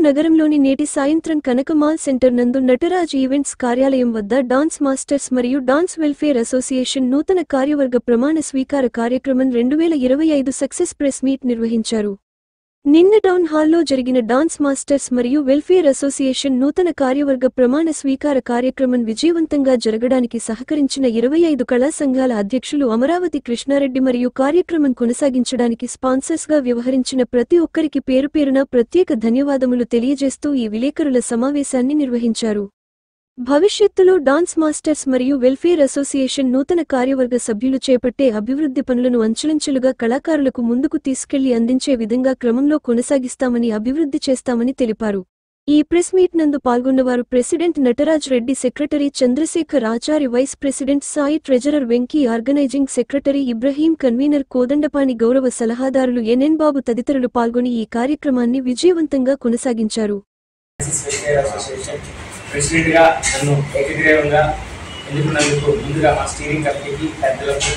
నగరంలోని నేటి సాయంత్రం కనక మాల్ సెంటర్ నందు నటరాజ్ ఈవెంట్స్ కార్యాలయం వద్ద డాన్స్ మాస్టర్స్ మరియు డాన్స్ వెల్ఫేర్ అసోసియేషన్ నూతన కార్యవర్గ ప్రమాణ స్వీకార కార్యక్రమం 2025 సక్సెస్ ప్రెస్ మీట్ నిర్వహించారు. నిన్న టౌన్ హాల్లో జరిగిన డాన్స్ మాస్టర్స్ మరియు వెల్ఫేర్ అసోసియేషన్ నూతన కార్యవర్గ ప్రమాణ స్వీకార కార్యక్రమం విజయవంతంగా జరగడానికి సహకరించిన 25 కళా సంఘాల అధ్యక్షులు అమరావతి కృష్ణారెడ్డి మరియు కార్యక్రమం కొనసాగించడానికి స్పాన్సర్స్గా వ్యవహరించిన ప్రతి ఒక్కరికి పేరుపేరున ప్రత్యేక ధన్యవాదములు తెలియజేస్తూ ఈ విలేకరుల సమావేశాన్ని నిర్వహించారు. భవిష్యత్తులో డాన్స్ మాస్టర్స్ మరియు వెల్ఫేర్ అసోసియేషన్ నూతన కార్యవర్గ సభ్యులు చేపట్టే అభివృద్ధి పనులను అంచెలంచెలుగా కళాకారులకు ముందుకు తీసుకెళ్లి అందించే విధంగా క్రమంలో కొనసాగిస్తామని అభివృద్ధి చేస్తామని తెలిపారు. ఈ ప్రెస్ మీట్ నందు పాల్గొన్నవారు president Nataraj Reddy, secretary Chandrasekhar Achari, vice president Sai, treasurer Venky, organising secretary Ibrahim, convener Kodandapani, గౌరవ సలహాదారులు ఎన్ఎన్ బాబు తదితరులు పాల్గొని ఈ కార్యక్రమాన్ని విజయవంతంగా కొనసాగించారు. ప్రెసిడెంట్ గా నన్ను ఏకగ్రీవంగా ఎన్నుకున్నందుకు ముందుగా మా స్టీరింగ్ కమిటీకి, పెద్దలకు,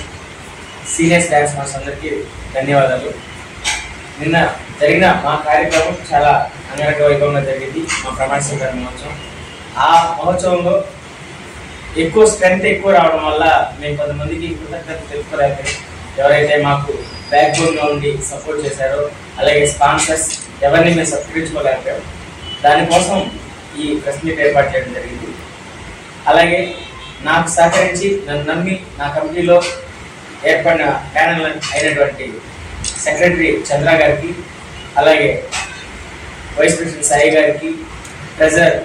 సీనియర్స్ డాన్స్ మాస్టర్స్ అందరికీ ధన్యవాదాలు. నిన్న జరిగిన మా కార్యక్రమం చాలా అంగరంగ వైభవంగా జరిగింది. మా ప్రమాణ స్వీకార మహోత్సవం. ఆ మహోత్సవంలో స్ట్రెంత్ ఎక్కువ రావడం వల్ల మేము కొంతమందికి కృతజ్ఞతలు తెలుసుకోలేకపోయాం. ఎవరైతే మాకు బ్యాక్ బోన్గా ఉండి సపోర్ట్ చేశారో, అలాగే స్పాన్సర్స్ ఎవరిని మేము సత్కరించుకోలేకపోయాం. దానికోసం ఈ ప్రెస్ మీట్ ఏర్పాటు చేయడం జరిగింది. అలాగే నాకు సహకరించి నన్ను నమ్మి నా కమిటీలో ఏర్పడిన ప్యానల్ అయినటువంటి సెక్రటరీ చంద్ర గారికి, అలాగే వైస్ ప్రెసిడెంట్ సాయి గారికి, ట్రెజరర్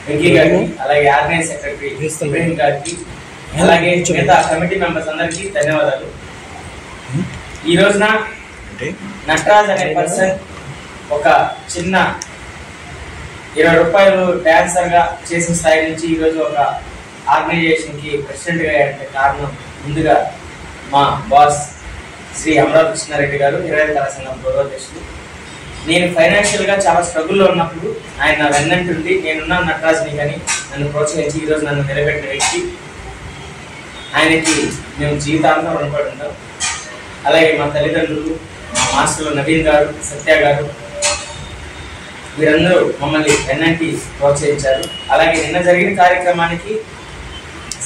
వెంకీ గారికి, అలాగే ఆర్గనైజ్ సెక్రటరీ ఇబ్రహీం గారికి, అలాగే మిగతా కమిటీ మెంబర్స్ అందరికీ ధన్యవాదాలు. ఈ రోజున నటరాజ్ అనే పర్సన్ ఒక చిన్న 20 రూపాయలు డాన్సర్ గా చేసిన స్థాయి నుంచి ఈరోజు ఒక ఆర్గనైజేషన్ కి ప్రెసిడెంట్ గా అయ్యే కారణం ముందుగా మా బాస్ శ్రీ అమరావతి కృష్ణారెడ్డి గారు, 25 కళా సంఘం గౌరవాధ్యక్షులు. నేను ఫైనాన్షియల్ గా చాలా స్ట్రగుల్లో ఉన్నప్పుడు ఆయన నా వెన్నంటుండి నేనున్న నటరాజ్ని కానీ నన్ను ప్రోత్సహించి ఈరోజు నన్ను నిలబెట్టిన వ్యక్తి. ఆయనకి మేము జీవితాంతం రుణపడి ఉంటాం. అలాగే మా తల్లిదండ్రులు, మా మాస్టర్లు నవీన్ గారు, సత్య గారు, వీరందరూ మమ్మల్ని వెన్నంటి ప్రోత్సహించారు. అలాగే నిన్న జరిగిన కార్యక్రమానికి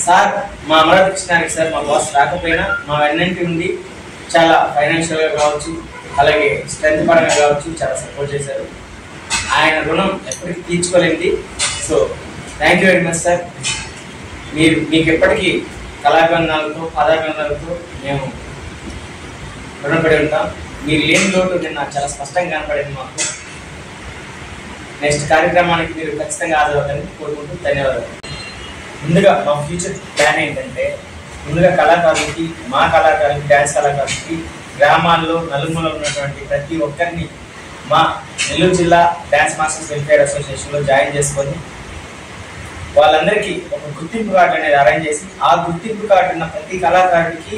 సార్, మా అమరావతి కృష్ణారెడ్డి సార్, మా బాస్ రాకపోయినా మా వెన్నంటి ఉండి చాలా ఫైనాన్షియల్గా కావచ్చు, అలాగే స్ట్రెంత్ పరంగా కావచ్చు చాలా సపోర్ట్ చేశారు. ఆయన రుణం ఎప్పటికీ తీర్చుకోలేంది. So thank you very much sir. మీకు ఎప్పటికీ కళాభివందనాలతో, పాదాభివందనాలతో మేము రుణపడి ఉంటాం. మీరు లేని లోటు నిన్న చాలా స్పష్టంగా కనపడింది మాకు. నెక్స్ట్ కార్యక్రమానికి మీరు ఖచ్చితంగా హాజరవుతారని కోరుకుంటూ ధన్యవాదాలు. ముందుగా మా ఫ్యూచర్ ప్లాన్ ఏంటంటే, ముందుగా కళాకారులకి, మా కళాకారులకి, డ్యాన్స్ కళాకారులకి గ్రామాల్లో నలుమూలలో ఉన్నటువంటి ప్రతి ఒక్కరిని మా నెల్లూరు జిల్లా డ్యాన్స్ మాస్టర్స్ వెల్ఫేర్ అసోసియేషన్లో జాయిన్ చేసుకొని వాళ్ళందరికీ ఒక గుర్తింపు కార్డు అనేది అరేంజ్ చేసి, ఆ గుర్తింపు కార్డు ఉన్న ప్రతి కళాకారుడికి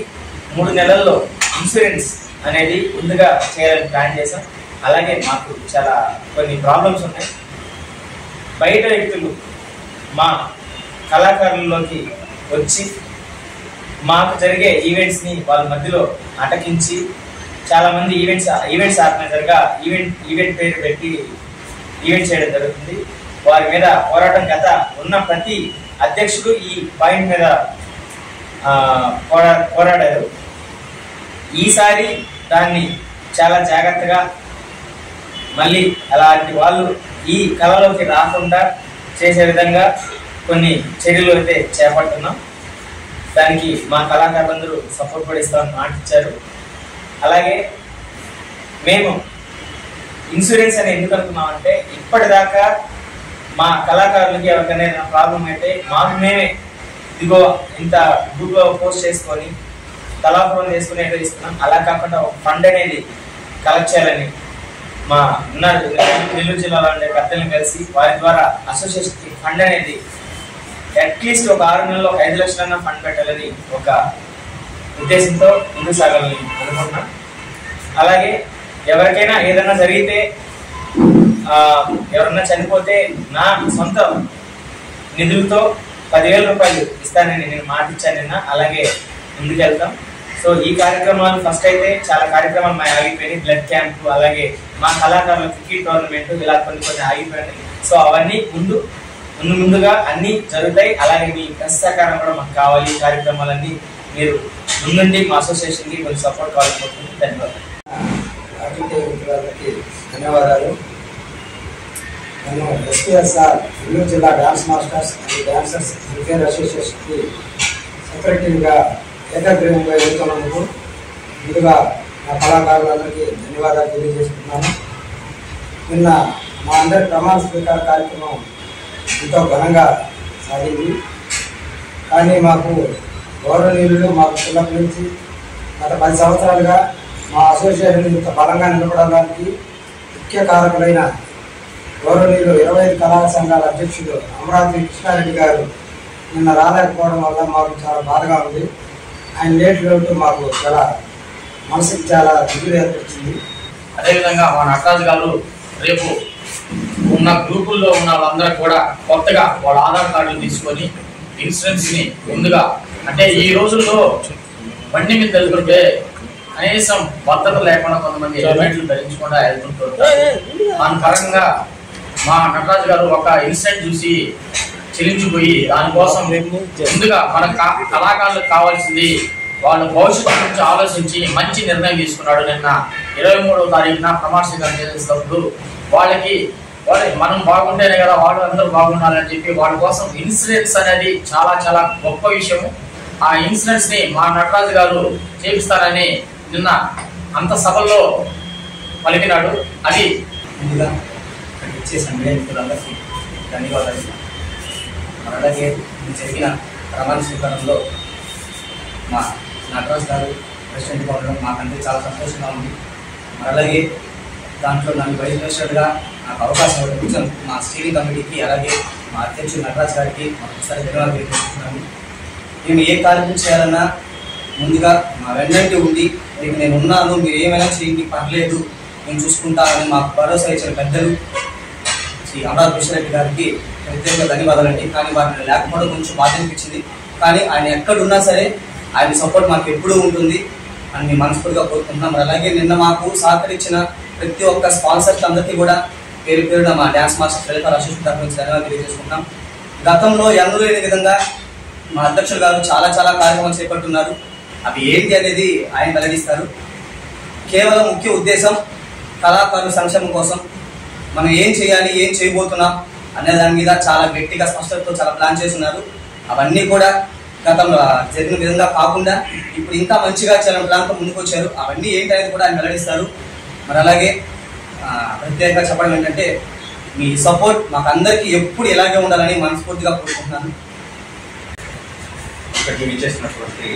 3 నెలల్లో ఇన్సూరెన్స్ అనేది ముందుగా చేయాలని ప్లాన్ చేశాం. అలాగే మాకు చాలా కొన్ని ప్రాబ్లమ్స్ ఉన్నాయి. బయట వ్యక్తులు మా కళాకారుల్లోకి వచ్చి మాకు జరిగే ఈవెంట్స్ని వాళ్ళ మధ్యలో అటకించి చాలామంది ఈవెంట్స్ ఆర్గనైజర్గా ఈవెంట్ పేరు పెట్టి ఈవెంట్ చేయడం జరుగుతుంది. వారి మీద పోరాటం గత ఉన్న ప్రతి అధ్యక్షుడు ఈ పాయింట్ మీద పోరాడారు. ఈసారి దాన్ని చాలా జాగ్రత్తగా మళ్ళీ అలాంటి వాళ్ళు ఈ కళలోకి రాకుండా చేసే విధంగా కొన్ని చర్యలు అయితే చేపడుతున్నాం. దానికి మా కళాకారులందరూ సపోర్ట్ కూడా ఇస్తామని మాట ఇచ్చారు. అలాగే మేము ఇన్సూరెన్స్ అని ఎందుకు అనుకున్నామంటే, ఇప్పటిదాకా మా కళాకారులకి ఎవరికైనా ప్రాబ్లం అయితే మాకు మేమే ఇదిగో ఇంత గ్రూప్లో పోస్ట్ చేసుకొని తలాపురం చేసుకుని ఏదో ఇస్తున్నాం. అలా కాకుండా ఒక ఫండ్ అనేది కలెక్ట్ చేయాలని మా నెల్లూరు జిల్లాలో ఉండే పెద్దలను కలిసి వారి ద్వారా అసోసియేషన్కి ఫండ్ అనేది అట్లీస్ట్ ఒక 6 నెలల్లో 5 లక్షలన్నా ఫండ్ పెట్టాలని ఒక ఉద్దేశంతో ముందుకు సాగాలని అనుకుంటున్నాం. అలాగే ఎవరికైనా ఏదైనా జరిగితే, ఎవరన్నా చనిపోతే నా సొంత నిధులతో 10,000 రూపాయలు ఇస్తానని నేను మాట ఇచ్చాను నిన్న. అలాగే ముందుకెళ్తాం. సో ఈ కార్యక్రమాలు ఫస్ట్ అయితే చాలా కార్యక్రమాలు మా ఆగిపోయినాయి, బ్లడ్ క్యాంప్, అలాగే మా కళాకారుల క్రికెట్ టోర్నమెంట్, ఇలా కొన్ని ఆగిపోయినాయి. సో అవన్నీ ముందుగా అన్ని జరుగుతాయి. అలాగే మీ సహకారం కూడా మాకు కావాలి. ఈ కార్యక్రమాలన్నీ మీరు ముందుండి మా అసోసియేషన్ కి కొంచెం సపోర్ట్ కావాలనుకుంటుంది. ధన్యవాదాలు. నేను ఎస్పీఎస్ఆర్ నెల్లూరు జిల్లా dance masters and dancers welfare అసోసియేషన్కి సెక్రటరీగా ఏకగ్రీవంగా ఎదుగుతున్నందుకు ముందుగా నా కళాకారులందరికీ ధన్యవాదాలు తెలియజేస్తున్నాను. నిన్న మా అందరి ప్రమాణ స్వీకార కార్యక్రమం ఎంతో ఘనంగా సాగింది. కానీ మాకు గౌరవనీయులు మాకు పిల్లల నుంచి గత 10 సంవత్సరాలుగా మా అసోసియేషన్ ఇంత బలంగా నిలబడడానికి ముఖ్య కారకులైన గౌరవనీయులు 25 కళా సంఘాల అధ్యక్షుడు అమరావతి కృష్ణారెడ్డి గారు నిన్న రాలేకపోవడం వల్ల మాకు చాలా బాధగా ఉంది. ఆయన లేట్ మాకు చాలా మనసుకి చాలా దిగులు ఏర్పడుతుంది. అదేవిధంగా మా నటరాజు గారు రేపు ఉన్న గ్రూపుల్లో ఉన్న వాళ్ళందరూ కూడా కొత్తగా వాళ్ళ ఆధార్ కార్డులు తీసుకొని ఇన్సూరెన్స్ని ముందుగా, అంటే ఈ రోజుల్లో బండి మీద వెళ్తుంటే కనీసం భద్రత లేకుండా కొంతమంది హెల్మెట్లు ధరించకుండా వెళ్తుంటారు. దాని పరంగా మా నటరాజు గారు ఒక ఇన్సిడెంట్ చూసి చెల్లించిపోయి దానికోసం ముందుగా మన కళాకారులకు కావాల్సింది వాళ్ళ భవిష్యత్తు గురించి ఆలోచించి మంచి నిర్ణయం తీసుకున్నాడు. నిన్న 23వ తారీఖున ప్రమాణ స్వీకారం చేసేటప్పుడు వాళ్ళకి మనం బాగుంటేనే కదా వాళ్ళు అందరూ బాగుండాలని చెప్పి వాళ్ళ కోసం ఇన్సూరెన్స్ అనేది చాలా చాలా గొప్ప విషయం. ఆ ఇన్సూరెన్స్ ని మా నటరాజు గారు చేపిస్తారని నిన్న అంత సభల్లో పలికినాడు. అది ముందుగా ఇచ్చే సన్నిహితులందరికీ ధన్యవాదాలు. అలాగే జరిగిన ప్రమాణ స్వీకారంలో మా నటరాజు గారు ప్రెసిడెంట్ కావడం మాకంటే చాలా సంతోషంగా ఉంది. అలాగే దాంట్లో నన్ను వైస్ ప్రెసిడెంట్గా నాకు అవకాశం ఇవ్వడం మా స్టీరింగ్ కమిటీకి, అలాగే మా అధ్యక్షుడు నటరాజు గారికి ఒకసారి ధన్యవాదాలు తెలియజేస్తున్నాను. మేము ఏ కార్యక్రమం చేయాలన్నా ముందుగా మా వెన్నంటి ఉండి మీకు నేను ఉన్నాను, మీరు ఏమైనా చేయండి పర్లేదు నేను చూసుకుంటానని మాకు భరోసా ఇచ్చిన పెద్దలు శ్రీ అమరావతి కృష్ణారెడ్డి గారికి ప్రత్యేకంగా ధన్యవాదాలండి. కానీ వారిని లేకపోవడం కొంచెం బాధ అనిపించింది. కానీ ఆయన ఎక్కడున్నా సరే ఆయన సపోర్ట్ మాకు ఎప్పుడూ ఉంటుంది అని మేము మనస్ఫూర్తిగా కోరుకుంటున్నాం. అలాగే నిన్న మాకు సహకరించిన ప్రతి ఒక్క స్పాన్సర్స్ అందరికీ కూడా పేరు పేరున మా డ్యాన్స్ మాస్టర్ వెల్ఫేర్ అసోసియేషన్ తరఫు నుంచి ధన్యవాదాలు తెలియజేసుకుంటున్నాం. గతంలో ఎన్నడూ లేని విధంగా మా అధ్యక్షులు గారు చాలా కార్యక్రమాలు చేపడుతున్నారు. అవి ఏంటి అనేది ఆయన వెల్లడిస్తారు. కేవలం ముఖ్య ఉద్దేశం కళాకారుల సంక్షేమం కోసం మనం ఏం చేయాలి, ఏం చేయబోతున్నాం అనే దాని మీద చాలా గట్టిగా స్పష్టతతో చాలా ప్లాన్ చేస్తున్నారు. అవన్నీ కూడా గతంలో జరిగిన విధంగా కాకుండా ఇప్పుడు ఇంకా మంచిగా చాలా ప్లాన్తో ముందుకు వచ్చారు. అవన్నీ ఏంటనేది కూడా ఆయన వెల్లడిస్తారు. మరి అలాగే ప్రత్యేకంగా చెప్పడం ఏంటంటే మీ సపోర్ట్ మాకు అందరికీ ఎప్పుడు ఇలాగే ఉండాలని మనస్ఫూర్తిగా కోరుకుంటున్నాను. ఇక్కడికి విచ్చేసినటువంటి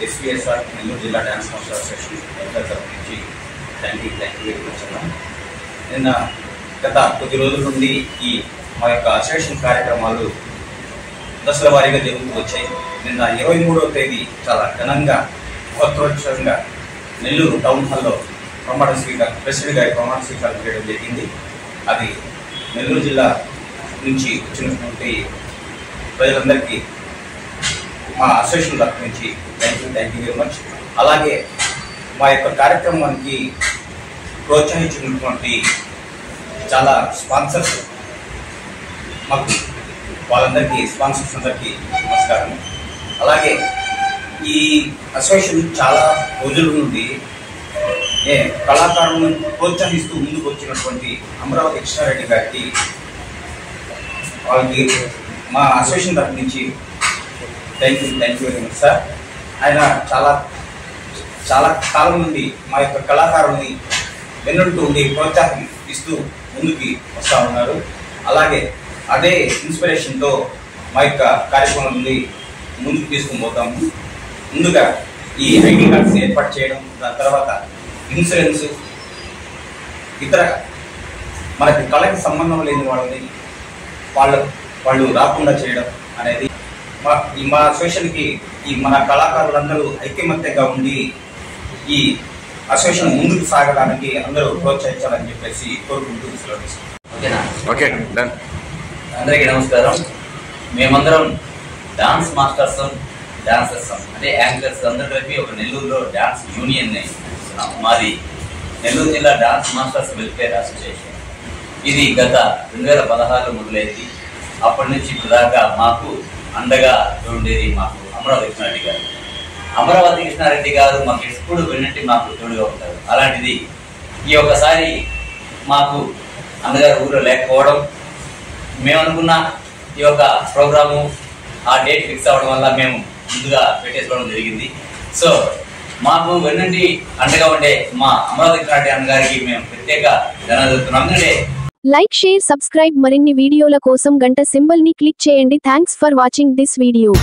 ఎస్పీఎస్ఆర్ నెల్లూరు జిల్లా డ్యాన్స్ మాస్టర్ అసోసియేషన్ తరఫు నుంచి థ్యాంక్ యూ వెరీ మచ్ అన్నా. నిన్న గత కొద్ది రోజుల నుండి ఈ మా యొక్క అసోసియేషన్ కార్యక్రమాలు దశల వారీగా జరుగుతూ వచ్చాయి. నిన్న 23వ తేదీ చాలా ఘనంగా మహోత్సవంగా నెల్లూరు టౌన్ హాల్లో ప్రెసిడెంట్ గారి ప్రమాణ స్వీకారం చేయడం జరిగింది. అది నెల్లూరు జిల్లా నుంచి వచ్చినటువంటి ప్రజలందరికీ మా అసోసియేషన్ తరఫు నుంచి థ్యాంక్ యూ వెరీ మచ్. అలాగే మా యొక్క కార్యక్రమానికి ప్రోత్సహించినటువంటి చాలా స్పాన్సర్స్ మాకు వాళ్ళందరికీ స్పాన్సర్స్ అందరికీ నమస్కారం. అలాగే ఈ అసోసియేషన్ చాలా రోజుల నుండి కళాకారులను ప్రోత్సహిస్తూ ముందుకు వచ్చినటువంటి అమరావతి కృష్ణారెడ్డి గారికి వాళ్ళకి మా అసోసియేషన్ తరఫు నుంచి thank you very much sir. ఆయన చాలా కాలం నుండి మా యొక్క కళాకారుల్ని వెన్నంటూ ఉండి ప్రోత్సాహం ఇస్తూ ముందుకు వస్తూ ఉన్నారు. అలాగే అదే ఇన్స్పిరేషన్తో మా యొక్క కార్యక్రమం నుండి ముందుకు తీసుకుని పోతాము. ముందుగా ఈ ఐడి కార్డ్స్ ఏర్పాటు చేయడం, దాని తర్వాత ఇన్సూరెన్స్, ఇతర మనకి కళకి సంబంధం లేని వాళ్ళని వాళ్ళు రాకుండా చేయడం అనేది మా అసోసియేషన్కి మన కళాకారులందరూ ఐకమత్యంగా ఉండి ఈ అసోసియేషన్ ముందుకు సాగడానికి అందరూ ప్రోత్సహించాలని చెప్పేసి కోరుకుంటూ ఓకేనా? Okay, done. అందరికీ నమస్కారం. మేమందరం డాన్స్ మాస్టర్స్ డాన్సర్స్ అంటే యాంకర్స్ అందరూ కలిపి ఒక నెల్లూరులో డాన్స్ యూనియన్ ఇస్తున్నాం. మాది నెల్లూరు జిల్లా డాన్స్ మాస్టర్స్ వెల్ఫేర్ అసోసియేషన్. ఇది గత 2016 మొదలైంది. అప్పటి నుంచి ఇప్పుడు దాకా మాకు అండగా ఉండేది మాకు అమరావతి కృష్ణారెడ్డి గారు. అమరావతి కృష్ణారెడ్డి గారు మాకు ఎప్పుడు వెన్నట్టు మాకు తోడుగా ఉంటారు. అలాంటిది ఈ ఒక్కసారి మాకు అన్నగారు ఊళ్ళో లేకపోవడం, మేము అనుకున్న ఈ యొక్క ప్రోగ్రాము ఆ డేట్ ఫిక్స్ అవ్వడం వల్ల మేము ముందుగా పెట్టేసుకోవడం జరిగింది. సో మాకు వెన్నంటి అండగా ఉండే మా అమరావతి కృష్ణారెడ్డి అన్నగారికి మేము ప్రత్యేక ధన్యవాదాలు చెప్తున్నాం. ఎందుకంటే లైక్, షేర్, సబ్స్క్రైబ్ మరిన్ని వీడియోల కోసం గంట సింబల్ ని క్లిక్ చేయండి. Thanks for watching this video.